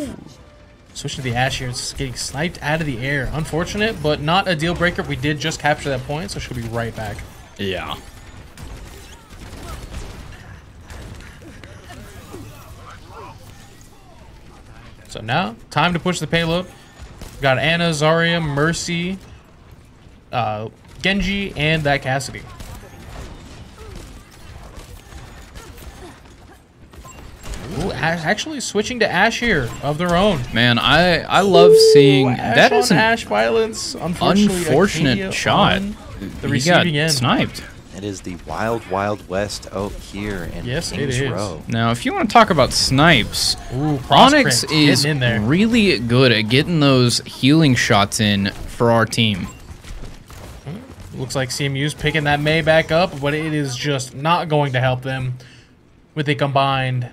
Switching to the Ashe here, it's getting sniped out of the air. Unfortunate, but not a deal breaker. We did just capture that point, so she'll be right back. Yeah. So now, time to push the payload. Got Ana, Zarya, Mercy, Genji, and that Cassidy. Ooh, actually switching to Ashe here of their own. Man, I love seeing that is an Ashe violence. Unfortunate Acadia shot. The He receiving got end. sniped. It is the Wild Wild West out here in Yes, it Kings is. Row. Now, if you want to talk about snipes, Ooh, Cross Onyx Crypt is getting in there. really good at getting those healing shots in for our team. Looks like CMU's picking that Mei back up, but it is just not going to help them with a combined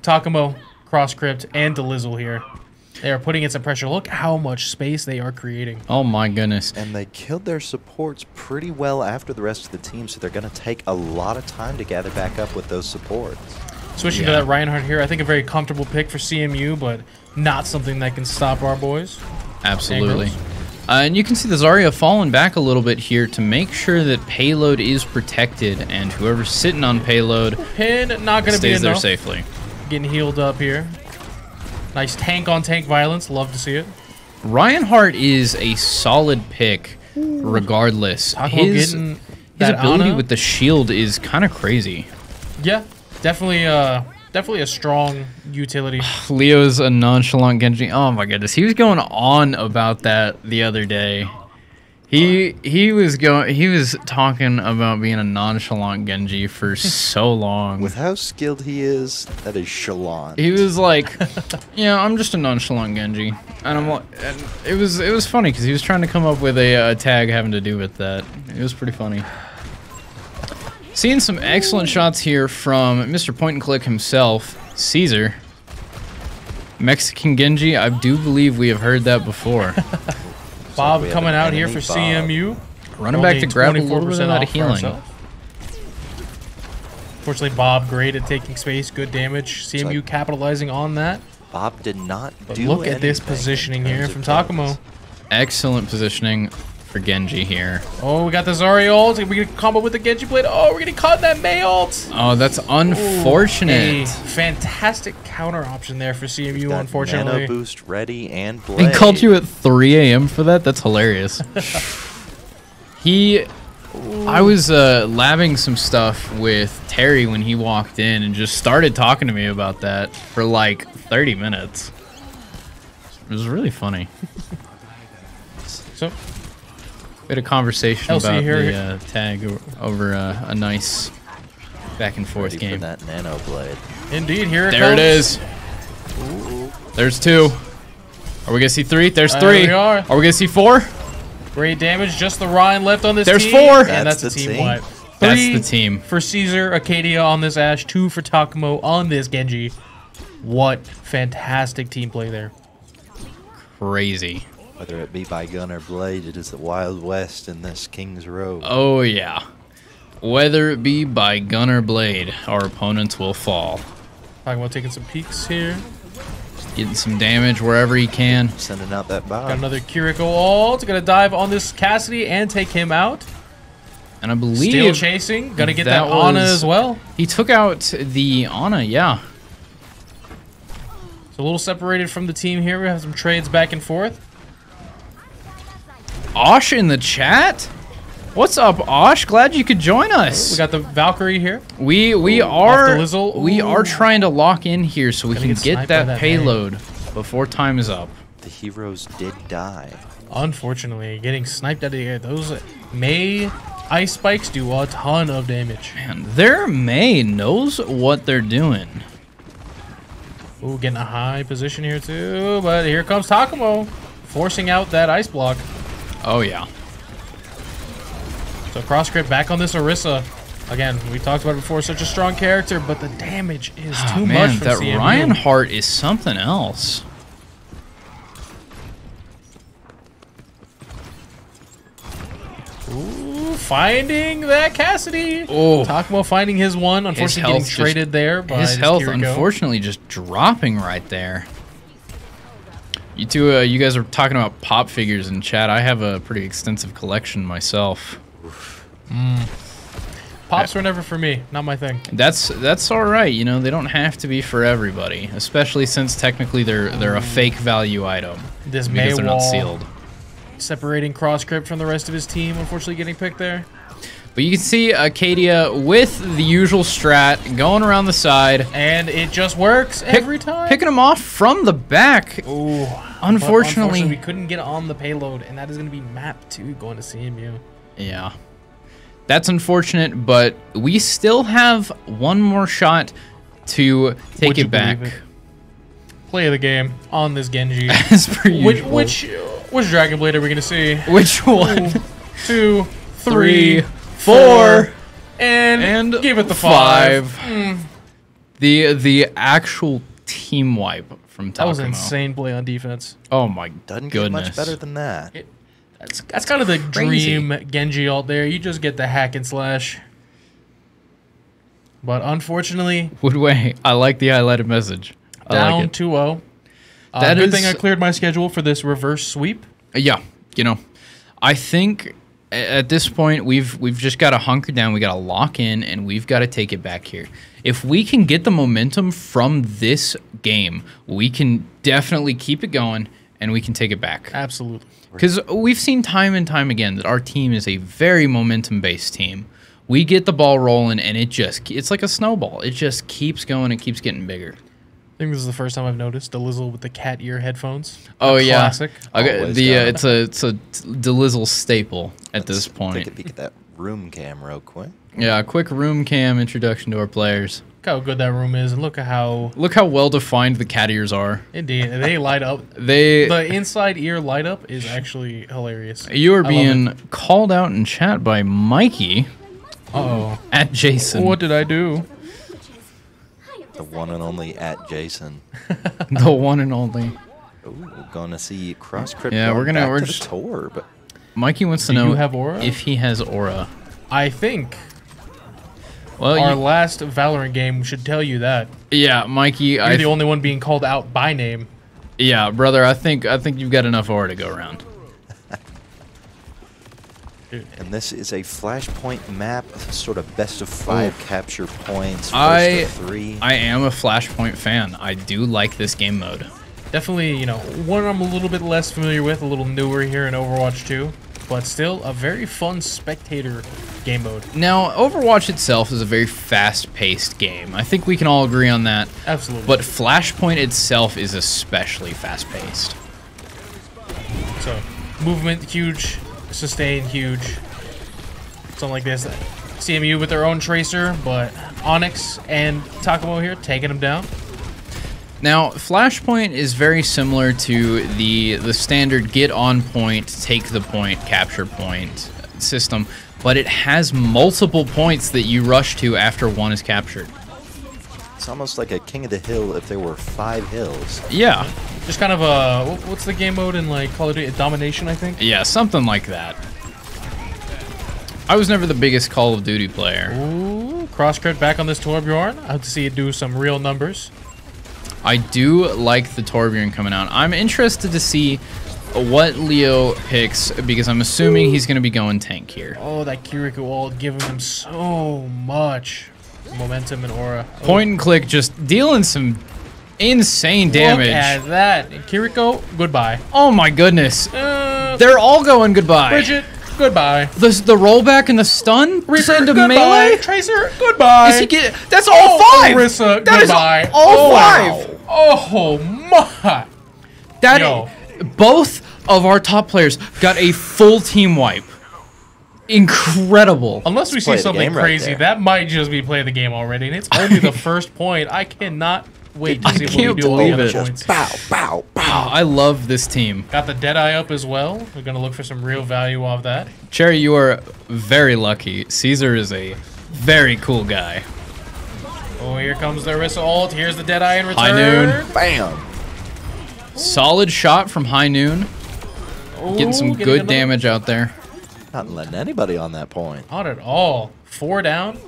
Takamo, Cross Crypt, and Delizzle here. They are putting in some pressure. Look how much space they are creating. Oh my goodness. And they killed their supports pretty well after the rest of the team, so they're going to take a lot of time to gather back up with those supports. Switching to that Reinhardt here, I think a very comfortable pick for CMU, but not something that can stop our boys. Absolutely. And you can see the Zarya falling back a little bit here to make sure that payload is protected, and whoever's sitting on payload Pin not going to be stays there enough. safely. Getting healed up here. Nice tank-on-tank violence. Love to see it. Reinhardt is a solid pick regardless. His ability Ana. with the shield is kind of crazy. Yeah, definitely a strong utility. Leo's a nonchalant Genji. Oh my goodness, he was going on about that the other day. He was talking about being a nonchalant Genji for so long. With how skilled he is, that is chalant. He was like, "Yeah, I'm just a nonchalant Genji," and I'm like, and it was funny because he was trying to come up with a tag having to do with that. It was pretty funny. Seeing some excellent shots here from Mr. Point and Click himself, Caesar. Mexican Genji, I do believe we have heard that before. Bob we have coming an out here enemy for Bob. CMU. Running back to grab a little bit of 24% that off for healing. ourselves. Fortunately, Bob great at taking space, good damage. CMU like- capitalizing on that. Bob did not But do look at this anything positioning in here terms from of kills. Takamo. Excellent positioning for Genji here. Oh, we got the Zarya ult. We get a combo with the Genji blade. Oh, we're getting caught in that Mei ult. Oh, that's unfortunate. A fantastic counter option there for CMU, Got unfortunately. Nano boost ready and He blade. called you at 3 a.m. for that? That's hilarious. He I was labbing some stuff with Terry when he walked in and just started talking to me about that for like 30 minutes. It was really funny. So we had a conversation LCU about here. the tag over a nice back and forth Ready game. for that nano blade. indeed, here it There comes. it is. There's 2. Are we gonna see 3? There's 3. There we are. Are we gonna see 4? Great damage. Just the Ryan left on this There's team. 4. And that's That's a the team team. wipe. That's 3 the team. for Caesar, Acadia on this Ashe. 2 for Takumo on this Genji. What fantastic team play there. Crazy. Whether it be by gun or blade, it is the Wild West in this King's Row. Oh yeah. Whether it be by gun or blade, our opponents will fall. Takumo taking some peeks here. Getting some damage wherever he can. Sending out that Got bomb. another Kiriko ult. Gonna dive on this Cassidy and take him out. And I Still believe chasing. Gonna get that that Ana was- as well. he took out the Ana, yeah. So a little separated from the team here. We have some trades back and forth. Osh in the chat? What's up, Osh? Glad you could join We us. got the Valkyrie here. We off are the Lizzle. we are Ooh. trying to lock in here so we Gonna can get get sniped by that that payload before time is up. The heroes did die. Unfortunately, getting sniped out of the air. Those May ice spikes do a ton of damage. Man, their May knows what they're doing. Ooh, getting a high position here too. But here comes Takumo, forcing out that ice block. Oh yeah. So cross grip back on this Orisa. Again, we talked about it before, such a strong character, but the damage is Oh, too man, much from that CMU. Reinhardt is something else. Ooh, finding that Cassidy. Oh. Takumo finding his one. Unfortunately, getting health traded there by His this health, Kiriko. unfortunately, just dropping right there. You two, you guys are talking about pop figures in chat. I have a pretty extensive collection myself. Pops were never for me. Not my thing. That's all right. You know, they don't have to be for everybody, especially since technically they're a fake value item This because May they're wall not sealed. separating cross grip from the rest of his team. Unfortunately, getting picked there. But you can see Acadia with the usual strat going around the side, And it just works every time. picking him off from the back. Ooh. Unfortunately, we couldn't get on the payload, and that is going to be map 2 going to CMU. yeah. That's unfortunate, but we still have one more shot to take Would you it back. believe it? Play of the game on this Genji. As per usual. Which Dragon Blade are we going to see? Which one? 2, 3, 3, 4, and give it the 5. The actual team wipe from Takumo. That was an insane play on defense. Oh my Doesn't goodness. get much better than that. That's kind of the Crazy. dream Genji ult there. You just get the hack and slash. But unfortunately, Woodway, I like the highlighted message. I down like it. 2-0. That Good is- thing I cleared my schedule for this reverse sweep. Yeah, you know, I think at this point we've just got to hunker down. We got to lock in, and we've got to take it back here. If we can get the momentum from this game, we can definitely keep it going, and we can take it back. Absolutely. Because we've seen time and time again that our team is a very momentum-based team. We get the ball rolling, and it's like a snowball. It just keeps going and keeps getting bigger. I think this is the first time I've noticed the Lizzle with the cat ear headphones. Oh A yeah, classic. Okay, Always the got it. it's a Delizzle staple at this Take point. a peek at that room cam real quick. Yeah, a quick room cam introduction to our players. Look how good that room is, and look at how Look how well defined the cat ears are. indeed they light up. They The inside ear light up is actually hilarious. you are I love being called out in chat by Mikey Uh-oh. at Jason. What did I do? The one and only at Jason. The one and only. Ooh, we're gonna see cross crypt. Yeah, we're we're just- the tour, but Mikey wants to Do know you have aura? if he has aura. I think Well, our last Valorant game should tell you that. yeah, Mikey. You're the only one being called out by name. Yeah, brother. I think you've got enough aura to go around. and this is a flashpoint map, sort of best of 5 capture points. First I- of 3. I am a Flashpoint fan. I do like this game mode. Definitely, one I'm a little bit less familiar with, a little newer here in Overwatch 2. but still a very fun spectator game mode. Now, Overwatch itself is a very fast-paced game. I think we can all agree on that. Absolutely. But Flashpoint itself is especially fast-paced. So, movement huge, sustain huge. Something like this. CMU with their own Tracer, but Onyx and Takamo here taking them down. Now, Flashpoint is very similar to the standard get on point, take the point, capture point system, but it has multiple points that you rush to after one is captured. It's almost like a King of the Hill if there were 5 hills. Yeah. Just kind of a, what's the game mode in like Call of Duty? Domination, I think? Yeah, something like that. I was never the biggest Call of Duty player. Ooh, cross crit back on this Torbjorn. I hope to see it do some real numbers. I do like the Torbjorn coming out. I'm interested to see what Leo picks because I'm assuming he's going to be going tank here. Oh, that Kiriko ult giving him so much momentum and aura. Point and click just dealing some insane damage. Look at that. Kiriko, goodbye. Oh my goodness. They're all going goodbye. Bridget, goodbye. The rollback and the stun? Reaper, Send to goodbye. melee? Tracer, goodbye. Is he get? That's all 5! Orisa, That is goodbye. all wow. 5! Oh my. That Yo. Both of our top players got a full team wipe. Incredible. Unless we Play see the something game right crazy, there. that might just be play the game already, and it's only the first point. I cannot wait to I see what can't we do on the believe other it. points. Bow, bow, bow. I love this team. Got the Deadeye up as well. We're gonna look for some real value off that. Cherry, you are very lucky. Caesar is a very cool guy. Oh, here comes the Orisa ult. Here's the Deadeye in return. High noon. Bam. Solid shot from High Noon. Getting some good another- damage out there. Not letting anybody on that point. Not at all. 4 down.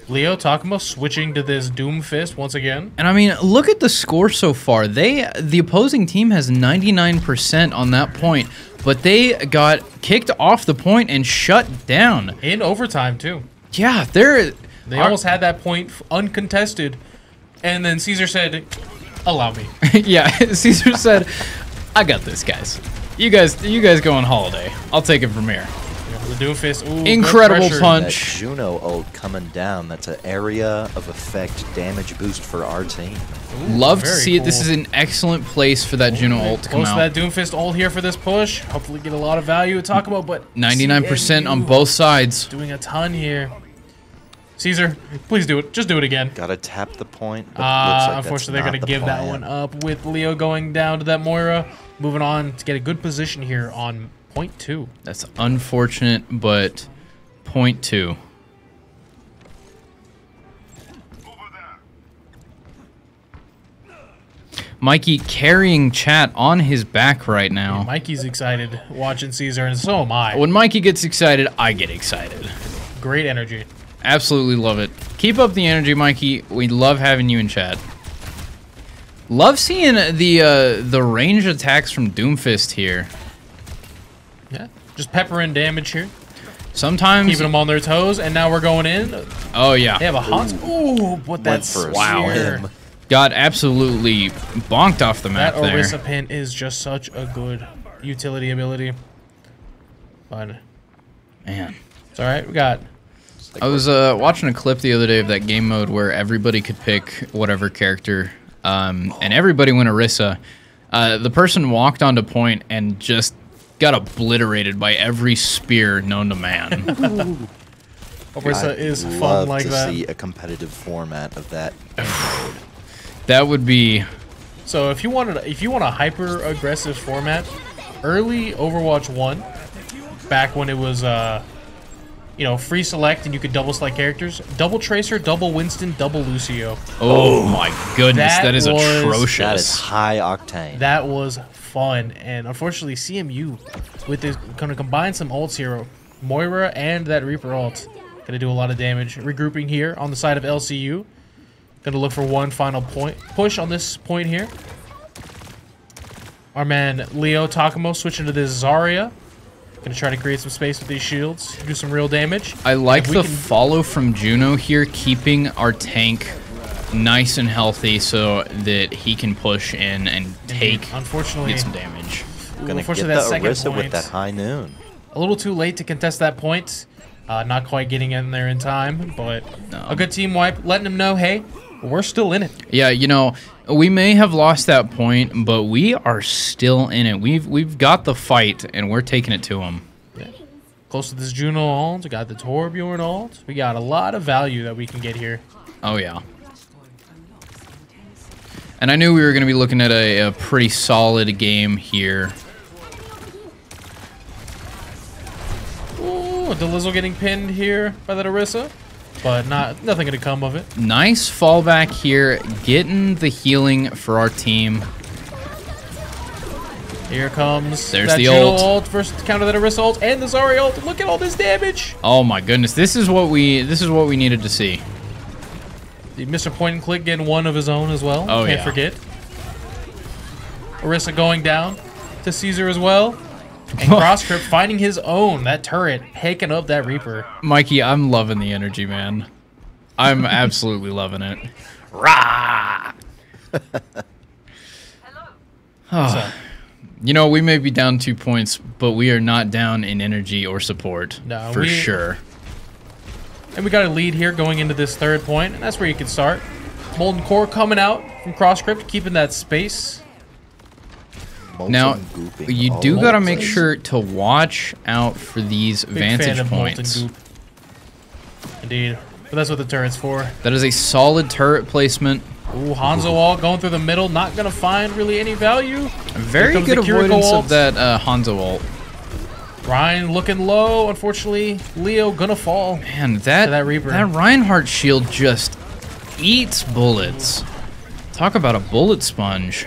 Leo Takamo switching to this Doom Fist once again. And I mean, look at the score so far. The opposing team has 99% on that point, but they got kicked off the point and shut down. In overtime, too. Yeah, They almost had that point uncontested, and then Caesar said, allow me. yeah, Caesar said, "I got this, guys. You guys go on holiday. I'll take it from here." The Doom Fist. Ooh, Incredible good pressure. punch. That Juno ult coming down. That's an area of effect damage boost for our team. Love to very see it. This cool. is an excellent place for that Juno ult to come Close to out. that Doom Fist ult here for this push. Hopefully get a lot of value to talk about, but 99% on CMU both sides. doing a ton here. Caesar, please do it. Just do it again. Gotta tap the point. But it looks like Unfortunately, that's they're going not to the give that plan. one up with Leo going down to that Moira. Moving on to get a good position here on point 2. That's unfortunate, but point 2. Mikey carrying chat on his back right now. Mikey's excited watching Caesar, and so am I. When Mikey gets excited, I get excited. Great energy. Absolutely love it. Keep up the energy, Mikey. We love having you in chat. Love seeing the range attacks from Doomfist here. Yeah, just peppering damage here. Sometimes, Keeping them on their toes, and now we're going in. oh yeah, They have a hot... Ooh, but that's... for a Wow. swim. got absolutely bonked off the map That there. Orisa pin is just such a good utility ability. But Man, it's alright, we got... I was watching a clip the other day of that game mode where everybody could pick whatever character, and everybody went Orisa. The person walked onto point and just got obliterated by every spear known to man. Orisa I'd is fun love like to that. see a competitive format of that game mode. That would be... So if you want a hyper aggressive format, early Overwatch 1, back when it was free select and you could double select characters, double Tracer, double Winston, double Lucio. Oh my goodness, That that is was- atrocious. That is high octane. That was fun, and unfortunately CMU with this gonna combine some ults here, Moira and that Reaper ult, gonna do a lot of damage. Regrouping here on the side of LCU. Gonna look for one final push on this point here. Our man Leo Takamo switching to this Zarya. Gonna try to create some space with these shields, do some real damage. I like If we the can- follow from Juno here, keeping our tank nice and healthy so that he can push in and take Unfortunately, get some damage. Gonna get unfortunately the that second Orisa point. with that high noon. a little too late to contest that point. Not quite getting in there in time, but a good team wipe, letting them know, hey, we're still in it. Yeah, you know, we may have lost that point, but we are still in it. We've got the fight, and we're taking it to them. Yeah. Close to this Juno ult, we got the Torbjorn ult. We got a lot of value that we can get here. Oh, yeah. And I knew we were going to be looking at a pretty solid game here. Ooh, Delizzle getting pinned here by that Orisa, but nothing going to come of it. Nice fallback here, getting the healing for our team. Here comes There's that the Juno ult. ult versus counter that Orisa ult and the Zarya ult. Look at all this damage. Oh my goodness, this is what we needed to see. The Mr. Point and Click getting one of his own as well. Oh, Can't yeah. forget. Orisa going down to Caesar as well. And Crosscrypt finding his own. That turret picking up that Reaper. Mikey, I'm loving the energy, man. I'm absolutely loving it. Rah! Oh. You know, we may be down 2 points, but we are not down in energy or support. No, for sure. And we got a lead here going into this third point, and that's where you can start. Molten Core coming out from Crosscrypt, keeping that space. Now, you do got to make sure to watch out for these Big vantage fan of points. Molten Goop. Indeed. But that's what the turret's for. That is a solid turret placement. Ooh, Hanzo ult going through the middle, not going to find really any value. Very good avoidance of that Hanzo ult. Ryan looking low, unfortunately. Leo gonna fall. Man, that Reaper. That Reinhardt shield just eats bullets. Talk about a bullet sponge.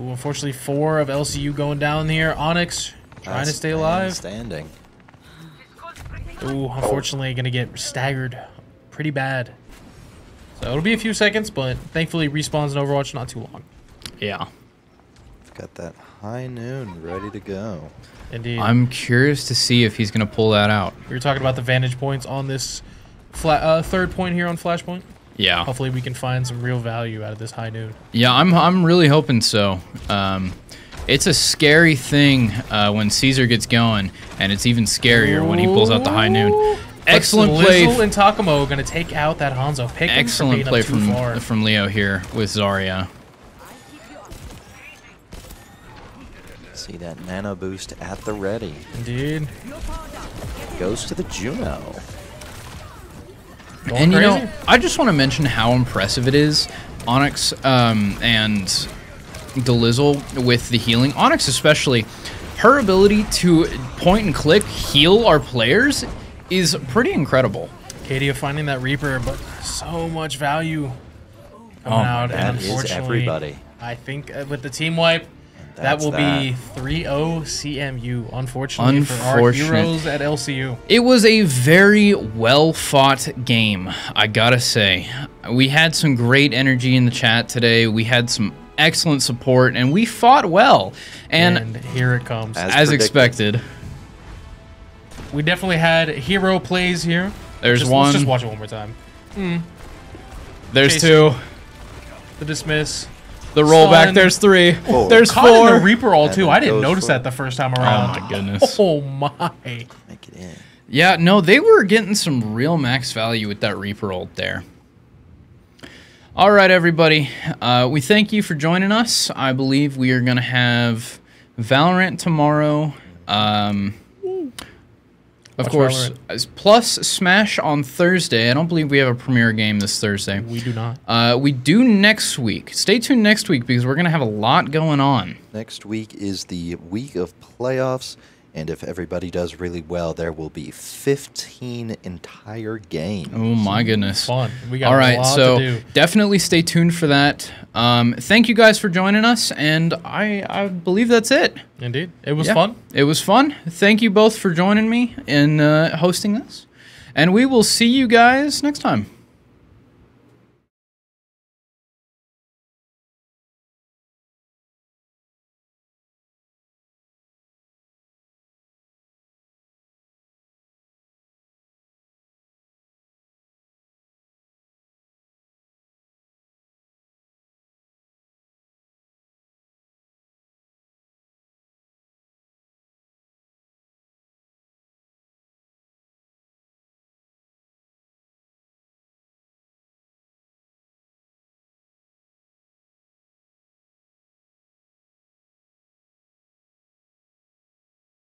Ooh, unfortunately, 4 of LCU going down here. Onyx trying to stay alive. Standing. Ooh, unfortunately, gonna get staggered pretty bad. So it'll be a few seconds, but thankfully respawns in Overwatch not too long. Yeah. Got that high noon ready to go. Indeed. I'm curious to see if he's going to pull that out. We were talking about the vantage points on this third point here on Flashpoint. Yeah. Hopefully we can find some real value out of this high noon. Yeah, I'm really hoping so. It's a scary thing when Caesar gets going, and it's even scarier when he pulls out the high noon. Excellent play. Lizzle and Takamo going to take out that Hanzo. Pick him Excellent for play being up too far. from Leo here with Zarya. See that nano boost at the ready. Indeed. Goes to the Juno. Going And you crazy. know, I just want to mention how impressive it is, Onyx and Delizzle with the healing. Onyx especially, her ability to point and click heal our players is pretty incredible. Kadia finding that Reaper, but so much value coming my out. God. And That is unfortunately, everybody. I think with the team wipe, that will be 3-0 CMU, unfortunately, for our heroes at LCU. It was a very well-fought game, I gotta say. We had some great energy in the chat today. We had some excellent support, and we fought well. And here it comes. as expected. We definitely had hero plays here. There's Let's one. just watch it one more time. There's Jason. two. The dismiss. The rollback, Stun. there's 3. Whoa. There's Caught in 4. the Reaper ult too. And I it didn't goes notice for- that the first time around. Oh my goodness. Oh my. Make it in. Yeah, no, they were getting some real max value with that Reaper ult there. All right, everybody. We thank you for joining us. I believe we are going to have Valorant tomorrow. Of Watch course, Valorant. plus Smash on Thursday. I don't believe we have a premiere game this Thursday. We do not. We do next week. Stay tuned next week because we're going to have a lot going on. Next week is the week of playoffs, and if everybody does really well, there will be 15 entire games. Oh my goodness. Fun. We got All a right, lot so to do. definitely stay tuned for that. Thank you guys for joining us, and I believe that's it. Indeed. It was Yeah, fun. It was fun. Thank you both for joining me in hosting this, and we will see you guys next time.